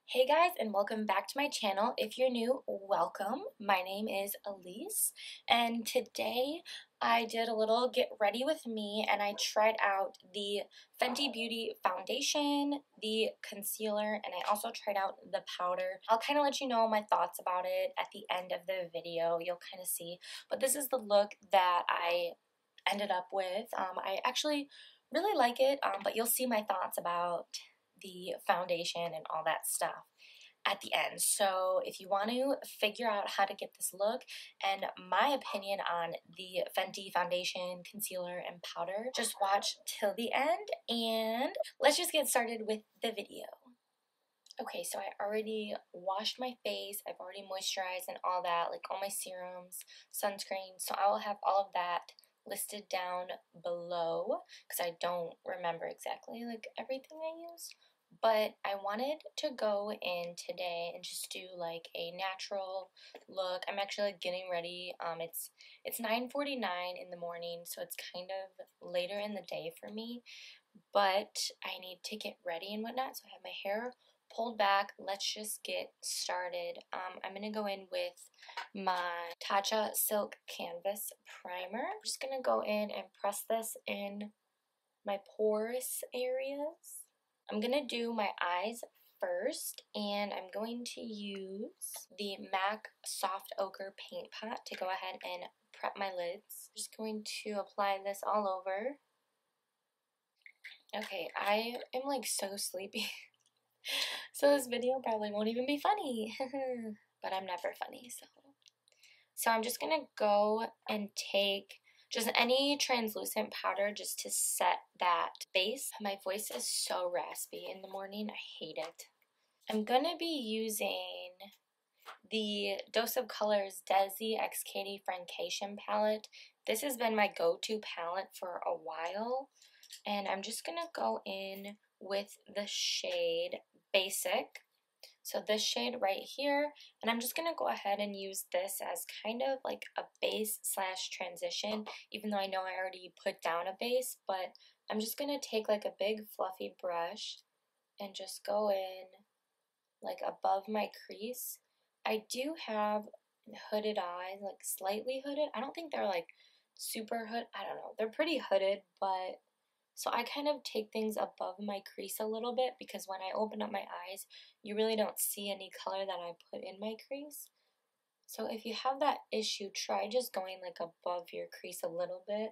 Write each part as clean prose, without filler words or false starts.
Hey guys, and welcome back to my channel. If you're new, welcome. My name is Alise, and today I did a little get ready with me and I tried out the Fenty Beauty Foundation, the concealer, and I also tried out the powder. I'll kind of let you know my thoughts about it at the end of the video. You'll kind of see, but this is the look that I ended up with. I actually really like it, but you'll see my thoughts about the foundation and all that stuff at the end. So if you want to figure out how to get this look and my opinion on the Fenty foundation, concealer, and powder, just watch till the end and let's just get started with the video. Okay, so I already washed my face, I've already moisturized and all that, like all my serums, sunscreen, so I will have all of that listed down below because I don't remember exactly like everything I use. But I wanted to go in today and just do like a natural look. I'm actually like getting ready. It's 9:49 in the morning, so it's kind of later in the day for me. But I need to get ready and whatnot, so I have my hair pulled back. Let's just get started. I'm gonna go in with my Tatcha Silk Canvas Primer. I'm just gonna go in and press this in my porous areas. I'm gonna do my eyes first, and I'm going to use the MAC Soft Ochre Paint Pot to go ahead and prep my lids. I'm just going to apply this all over. Okay, I am like so sleepy. So this video probably won't even be funny. But I'm never funny, so I'm just gonna go and take just any translucent powder just to set that base. My voice is so raspy in the morning. I hate it. I'm gonna be using the Dose of Colors Desi x Katy Friendcation palette. This has been my go-to palette for a while. And I'm just gonna go in with the shade Basic. So this shade right here, and I'm just going to go ahead and use this as kind of like a base slash transition, even though I know I already put down a base, but I'm just going to take like a big fluffy brush and just go in like above my crease. I do have hooded eyes, like slightly hooded. I don't think they're like super hood. I don't know. They're pretty hooded, but so I kind of take things above my crease a little bit because when I open up my eyes, you really don't see any color that I put in my crease. So if you have that issue, try just going like above your crease a little bit.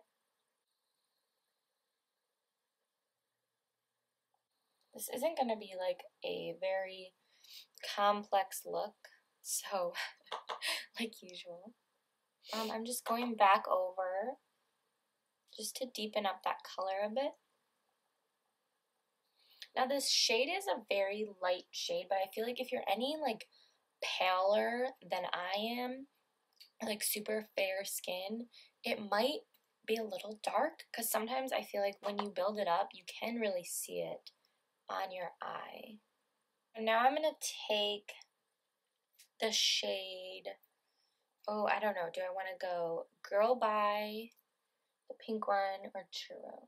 This isn't going to be like a very complex look, so like usual. I'm just going back over just to deepen up that color a bit. Now this shade is a very light shade, but I feel like if you're any like paler than I am, like super fair skin, it might be a little dark because sometimes I feel like when you build it up, you can really see it on your eye. And now I'm going to take the shade, oh, I don't know, do I want to go Girl Bye, the pink one, or Churro?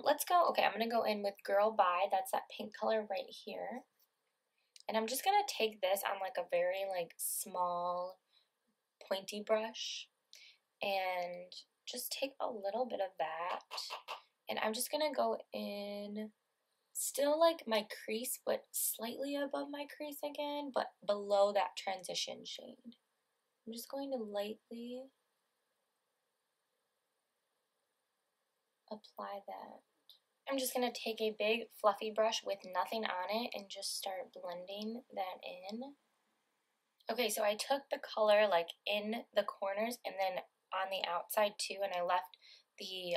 Let's go, okay, I'm going to go in with Girl Bye, that's that pink color right here. And I'm just going to take this on like a very like small pointy brush and just take a little bit of that. And I'm just going to go in still like my crease, but slightly above my crease again, but below that transition shade. I'm just going to lightly apply that. I'm just going to take a big fluffy brush with nothing on it and just start blending that in. Okay, so I took the color like in the corners and then on the outside too, and I left the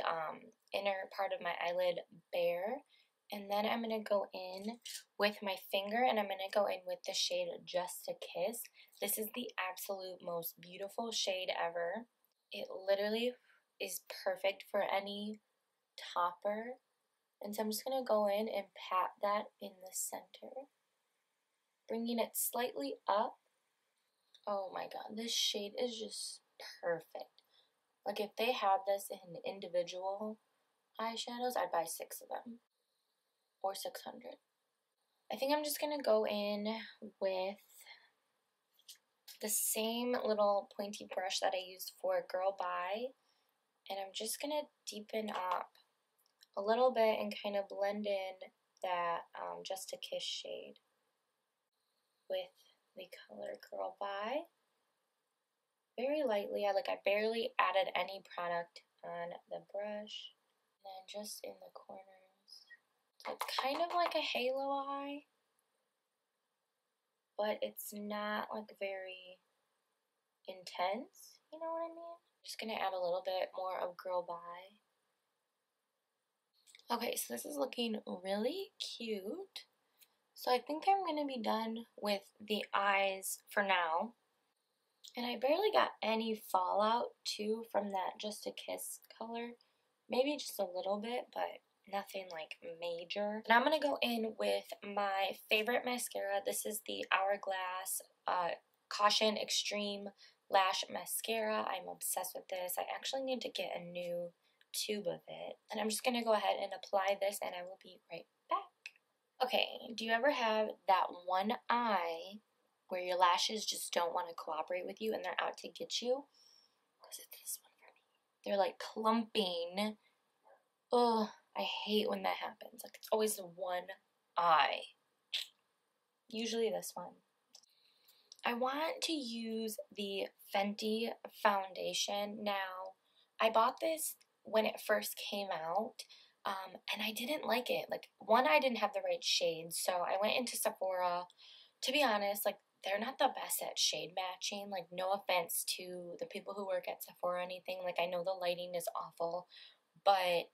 inner part of my eyelid bare. And then I'm going to go in with my finger and I'm going to go in with the shade Just a Kiss. This is the absolute most beautiful shade ever. It literally is perfect for any topper. And so I'm just going to go in and pat that in the center, bringing it slightly up. Oh my god, this shade is just perfect. Like if they had this in individual eyeshadows, I'd buy 6 of them. Or 600. I think I'm just going to go in with the same little pointy brush that I used for Girl Bye, and I'm just going to deepen up a little bit and kind of blend in that Just a Kiss shade with the color Girl Bye. Very lightly. I barely added any product on the brush. And then just in the corners. So it's kind of like a halo eye, but it's not like very intense, you know what I mean? I'm just gonna add a little bit more of Girl Bye. Okay, so this is looking really cute. So I think I'm gonna be done with the eyes for now. And I barely got any fallout too from that Just a Kiss color. Maybe just a little bit, but nothing like major. And I'm gonna go in with my favorite mascara. This is the Hourglass Caution Extreme Lash Mascara. I'm obsessed with this. I actually need to get a new tube of it. And I'm just gonna go ahead and apply this, and I will be right back. Okay, do you ever have that one eye where your lashes just don't want to cooperate with you and they're out to get you? Because it's this one for me. They're like clumping. Ugh, I hate when that happens. Like, it's always the one eye. Usually this one. I want to use the Fenty Foundation. Now, I bought this when it first came out, and I didn't like it. Like, one, I didn't have the right shade, so I went into Sephora. To be honest, like, they're not the best at shade matching. Like, no offense to the people who work at Sephora or anything. Like, I know the lighting is awful, but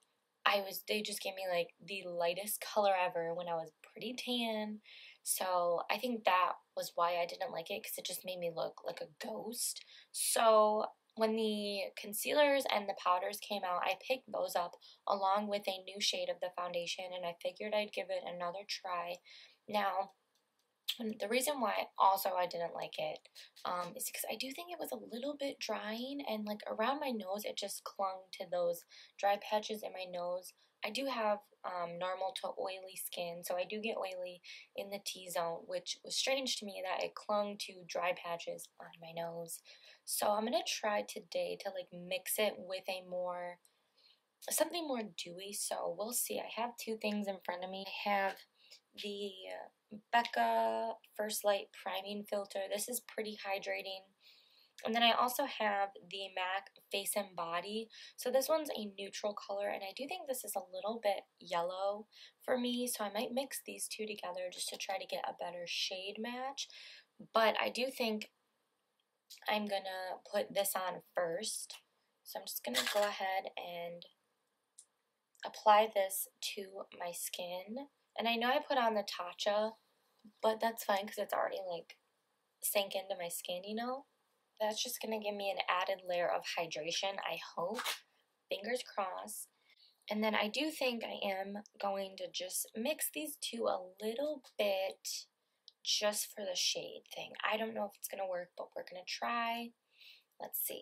they just gave me like the lightest color ever when I was pretty tan. So I think that was why I didn't like it, because it just made me look like a ghost. So when the concealers and the powders came out, I picked those up along with a new shade of the foundation, and I figured I'd give it another try. Now, the reason why also I didn't like it is because I do think it was a little bit drying, and like around my nose it just clung to those dry patches in my nose. I do have normal to oily skin, so I do get oily in the T-zone, which was strange to me that it clung to dry patches on my nose. So I'm going to try today to like mix it with something more dewy, so we'll see. I have two things in front of me. I have the Becca First Light Priming Filter. This is pretty hydrating. And then I also have the MAC Face and Body. So this one's a neutral color, and I do think this is a little bit yellow for me, so I might mix these two together just to try to get a better shade match. But I do think I'm gonna put this on first. So I'm just gonna go ahead and apply this to my skin. And I know I put on the Tatcha, but that's fine because it's already like sank into my skin, you know? That's just going to give me an added layer of hydration, I hope. Fingers crossed. And then I do think I am going to just mix these two a little bit just for the shade thing. I don't know if it's going to work, but we're going to try. Let's see.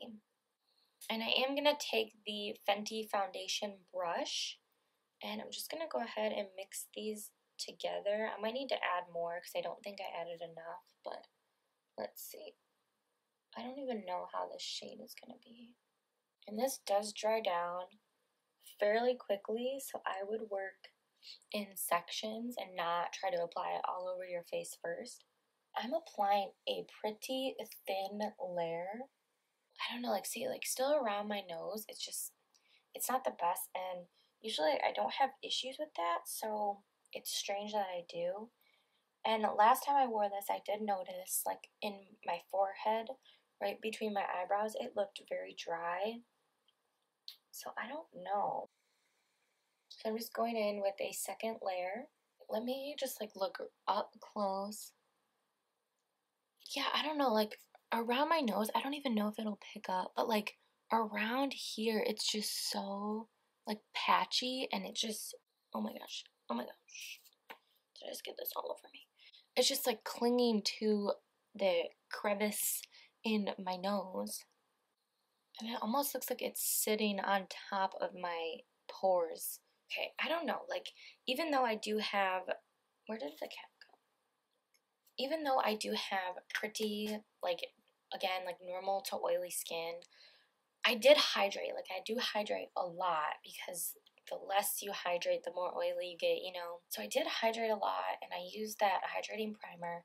And I am going to take the Fenty Foundation brush, and I'm just going to go ahead and mix these together. I might need to add more because I don't think I added enough, but let's see. I don't even know how this shade is going to be. And this does dry down fairly quickly, so I would work in sections and not try to apply it all over your face first. I'm applying a pretty thin layer. I don't know, like, see, like, still around my nose. It's not the best, and usually I don't have issues with that, so it's strange that I do. And last time I wore this, I did notice, like, in my forehead, right between my eyebrows, it looked very dry. So I don't know. So I'm just going in with a second layer. Let me just like look up close. Yeah, I don't know, like around my nose, I don't even know if it'll pick up, but like around here, it's just so like patchy, and it just, oh my gosh, oh my gosh. Did I just get this all over me? It's just like clinging to the crevice in my nose. And it almost looks like it's sitting on top of my pores. Okay, I don't know, like, even though I do have, where did the cap go? even though I do have pretty, like, again, like normal to oily skin, I did hydrate. Like, I do hydrate a lot because the less you hydrate, the more oily you get, you know. So I did hydrate a lot, and I used that hydrating primer.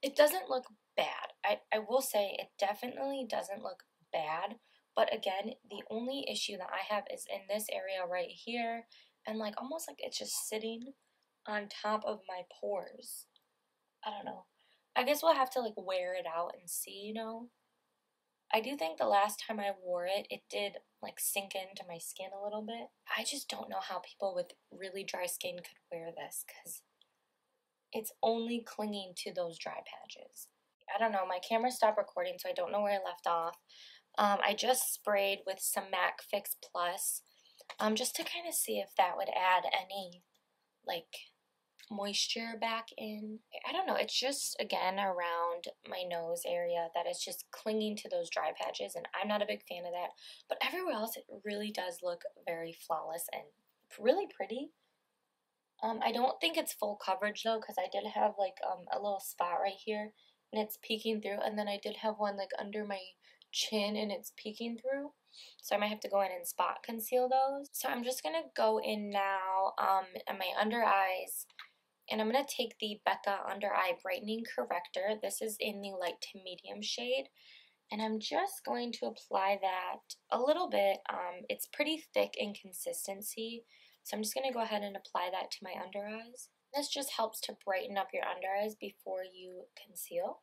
It doesn't look bad. I will say it definitely doesn't look bad. But again, the only issue that I have is in this area right here, and like almost like it's just sitting on top of my pores. I don't know. I guess we'll have to like wear it out and see, you know. I do think the last time I wore it, it did like sink into my skin a little bit. I just don't know how people with really dry skin could wear this because it's only clinging to those dry patches. I don't know, my camera stopped recording, so I don't know where I left off. I just sprayed with some MAC Fix Plus, just to kind of see if that would add any, like, moisture back in. I don't know, it's just, again, around my nose area that it's just clinging to those dry patches, and I'm not a big fan of that. But everywhere else, it really does look very flawless and really pretty. I don't think it's full coverage though, because I did have like a little spot right here and it's peeking through, and then I did have one like under my chin and it's peeking through, so I might have to go in and spot conceal those. So I'm just gonna go in now on my under eyes, and I'm gonna take the Becca Under Eye Brightening Corrector. This is in the light to medium shade, and I'm just going to apply that a little bit. It's pretty thick in consistency, so I'm just going to go ahead and apply that to my under eyes. This just helps to brighten up your under eyes before you conceal.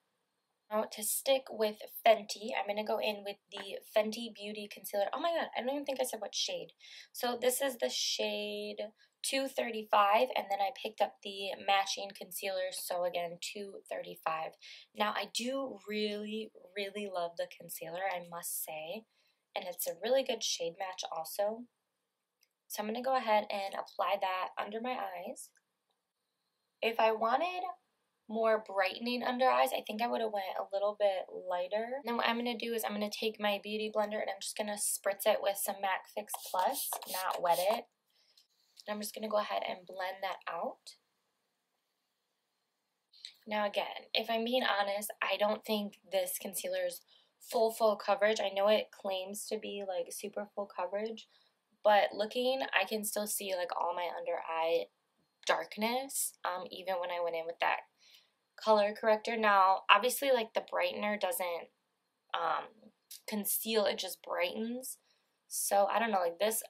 Now to stick with Fenty, I'm going to go in with the Fenty Beauty Concealer. Oh my god, I don't even think I said what shade. So this is the shade 235, and then I picked up the matching concealer, so again 235. Now I do really love the concealer, I must say, and it's a really good shade match also. So I'm going to go ahead and apply that under my eyes. If I wanted more brightening under eyes, I think I would have went a little bit lighter. And then what I'm going to do is I'm going to take my beauty blender and I'm just going to spritz it with some MAC Fix Plus, not wet it. And I'm just going to go ahead and blend that out. Now again, if I'm being honest, I don't think this concealer is full coverage. I know it claims to be like super full coverage, but looking, I can still see like all my under eye darkness, even when I went in with that color corrector. Now, obviously, like the brightener doesn't conceal, it just brightens. So I don't know, like this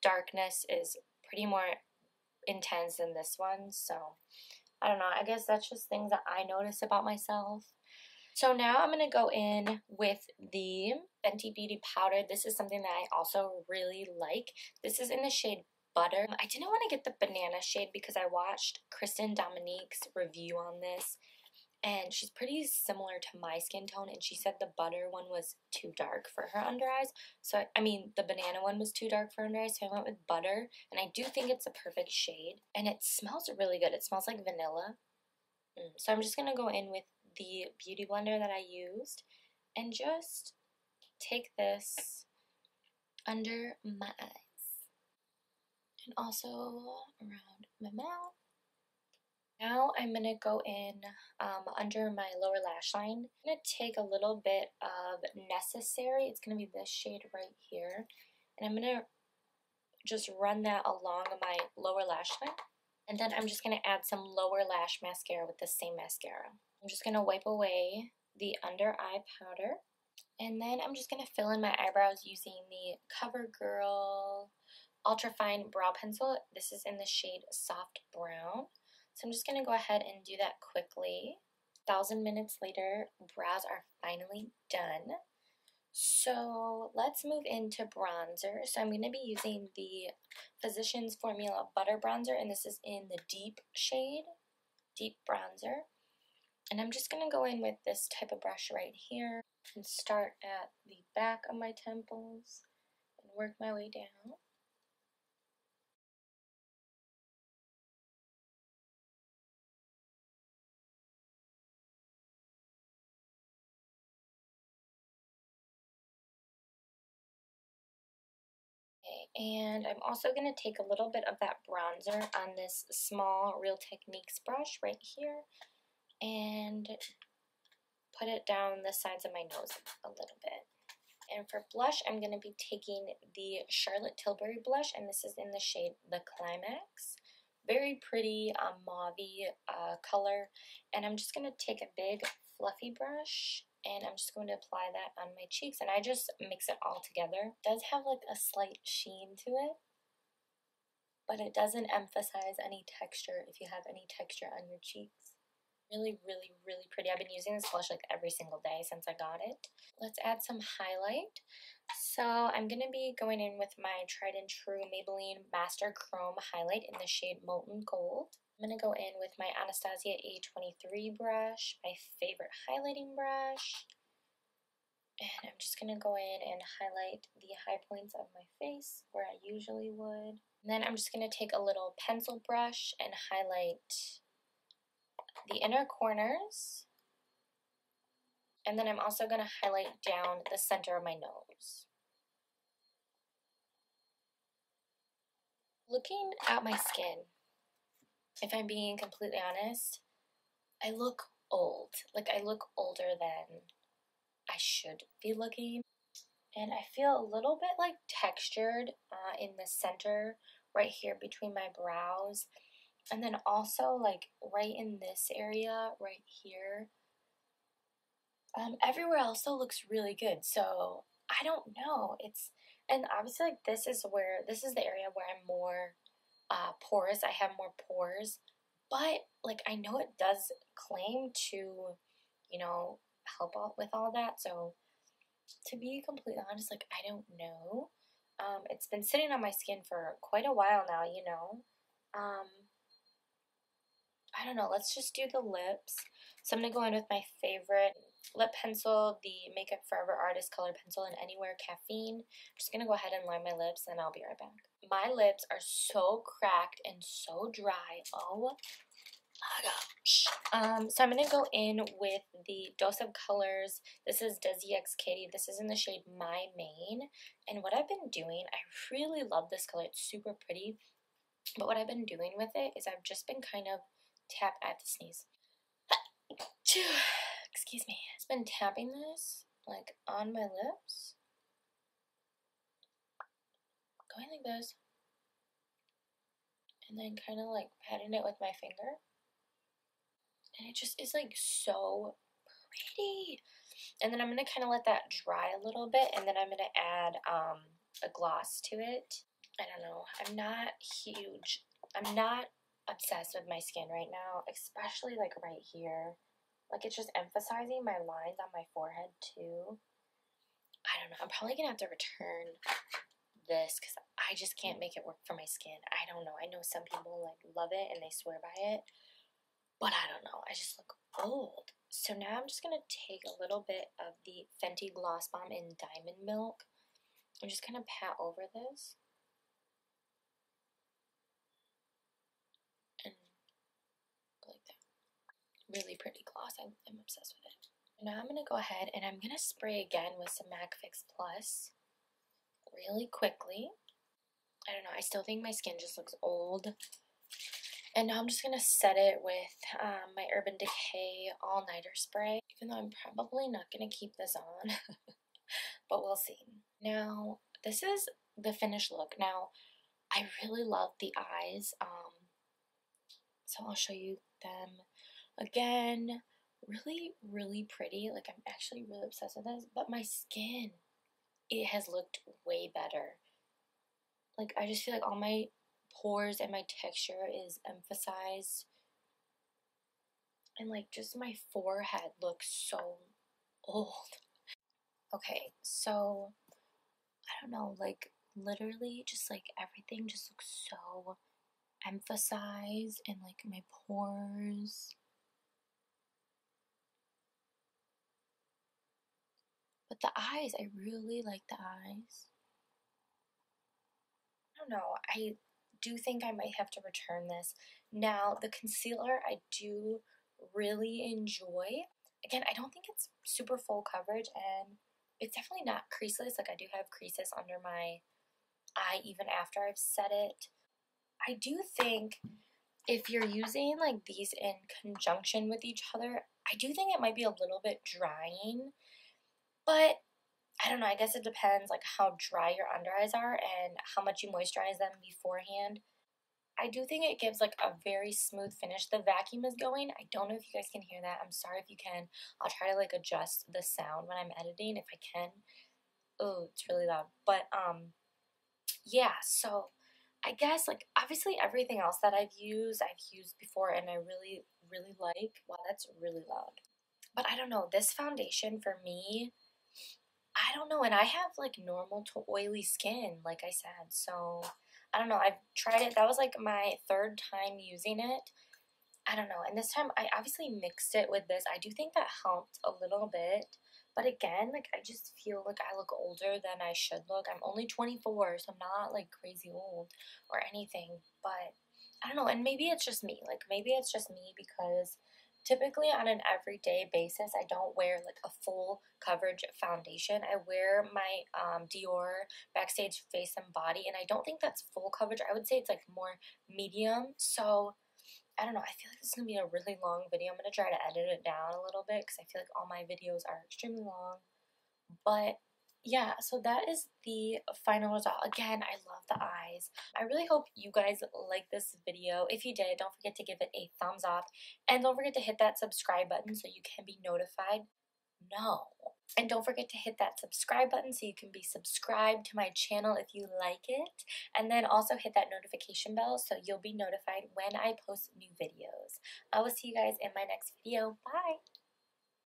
darkness is pretty more intense than this one. So I don't know, I guess that's just things that I notice about myself. So now I'm going to go in with the Fenty Beauty Powder. This is something that I also really like. This is in the shade Butter. I didn't want to get the banana shade because I watched Kristen Dominique's review on this, and she's pretty similar to my skin tone, and she said the butter one was too dark for her under eyes. So, I mean, the banana one was too dark for her under eyes, so I went with butter, and I do think it's a perfect shade, and it smells really good. It smells like vanilla. So I'm just going to go in with the beauty blender that I used and just take this under my eyes and also around my mouth. Now I'm going to go in under my lower lash line. I'm going to take a little bit of Necessary. It's going to be this shade right here. And I'm going to just run that along my lower lash line. And then I'm just going to add some lower lash mascara with the same mascara. I'm just going to wipe away the under eye powder. And then I'm just going to fill in my eyebrows using the CoverGirl Ultra Fine Brow Pencil. This is in the shade Soft Brown. So I'm just going to go ahead and do that quickly. 1,000 minutes later, brows are finally done. So let's move into bronzer. So I'm going to be using the Physicians Formula Butter Bronzer, and this is in the deep shade, Deep Bronzer. And I'm just going to go in with this type of brush right here and start at the back of my temples and work my way down. And I'm also going to take a little bit of that bronzer on this small Real Techniques brush right here and put it down the sides of my nose a little bit. And for blush, I'm going to be taking the Charlotte Tilbury blush, and this is in the shade The Climax. Very pretty mauve-y color. And I'm just going to take a big fluffy brush, and I'm just going to apply that on my cheeks, and I just mix it all together. It does have like a slight sheen to it, but it doesn't emphasize any texture if you have any texture on your cheeks. Really, really, really pretty. I've been using this blush like every single day since I got it. Let's add some highlight. So I'm going to be going in with my tried and true Maybelline Master Chrome highlight in the shade Molten Gold. I'm going to go in with my Anastasia A23 brush, my favorite highlighting brush. And I'm just going to go in and highlight the high points of my face where I usually would. And then I'm just going to take a little pencil brush and highlight the inner corners, and then I'm also going to highlight down the center of my nose. Looking at my skin, if I'm being completely honest, I look old. Like, I look older than I should be looking, and I feel a little bit like textured in the center right here between my brows, and then also like right in this area right here. Everywhere else though looks really good, so I don't know. And obviously like this is the area where I'm more porous. I have more pores, but like I know it does claim to, you know, help out with all that. So to be completely honest, like I don't know. It's been sitting on my skin for quite a while now, you know. I don't know. Let's just do the lips. So I'm gonna go in with my favorite lip pencil, the Makeup Forever Artist Color Pencil in Anywhere Caffeine. I'm just gonna go ahead and line my lips, and I'll be right back. My lips are so cracked and so dry. Oh my gosh. So I'm gonna go in with the Dose of Colors. This is Desi x Katy. This is in the shade My Main. And what I've been doing, I really love this color. It's super pretty. But what I've been doing with it is I've just been kind of I have to sneeze. Excuse me. I've been tapping this like on my lips, going like this, and then kind of like patting it with my finger, and it just is like so pretty. And then I'm gonna kind of let that dry a little bit, and then I'm gonna add a gloss to it. I don't know. I'm not obsessed with my skin right now, especially like right here. Like it's just emphasizing my lines on my forehead too. I don't know. I'm probably gonna have to return this because I just can't make it work for my skin. I don't know. I know some people like love it and they swear by it, but I don't know. I just look old. So now I'm just gonna take a little bit of the Fenty Gloss Bomb in Diamond Milk. I'm just gonna pat over this. And go like that. Really pretty gloss. I'm obsessed with it. Now I'm going to go ahead and I'm going to spray again with some MAC Fix Plus really quickly. I don't know. I still think my skin just looks old. And now I'm just going to set it with my Urban Decay All Nighter Spray. Even though I'm probably not going to keep this on. But we'll see. Now, this is the finished look. Now, I really love the eyes. So I'll show you them again. Really, really pretty. Like, I'm actually really obsessed with this. But my skin, it has looked way better. Like, I just feel like all my pores and my texture is emphasized. And, like, just my forehead looks so old. Okay, so, I don't know, like, literally just, like, everything just looks so emphasized. And, like, my pores. But the eyes, I really like the eyes. I don't know, I do think I might have to return this. Now, the concealer I do really enjoy. Again, I don't think it's super full coverage, and it's definitely not creaseless. Like, I do have creases under my eye even after I've set it. I do think if you're using like these in conjunction with each other, I do think it might be a little bit drying, but I don't know, I guess it depends like how dry your under eyes are and how much you moisturize them beforehand. I do think it gives like a very smooth finish. The vacuum is going. I don't know if you guys can hear that. I'm sorry if you can. I'll try to like adjust the sound when I'm editing if I can. Oh, it's really loud. But yeah, so I guess like obviously everything else that I've used before and I really like. Wow, that's really loud. But I don't know, this foundation for me, I don't know, and I have like normal to oily skin, like I said. So I don't know. I've tried it. That was like my third time using it. I don't know. And this time I obviously mixed it with this. I do think that helped a little bit. But again, like I just feel like I look older than I should look. I'm only 24, so I'm not like crazy old or anything. But I don't know. And maybe it's just me. Like maybe it's just me because typically on an everyday basis, I don't wear like a full coverage foundation. I wear my Dior Backstage Face and Body, and I don't think that's full coverage. I would say it's like more medium. So I don't know, I feel like this is going to be a really long video. I'm going to try to edit it down a little bit because I feel like all my videos are extremely long. But yeah, so that is the final result. Again, I love the eyes. I really hope you guys like this video. If you did, don't forget to give it a thumbs up. And don't forget to hit that subscribe button so you can be notified. No. And don't forget to hit that subscribe button so you can be subscribed to my channel if you like it. And then also hit that notification bell so you'll be notified when I post new videos. I will see you guys in my next video. Bye!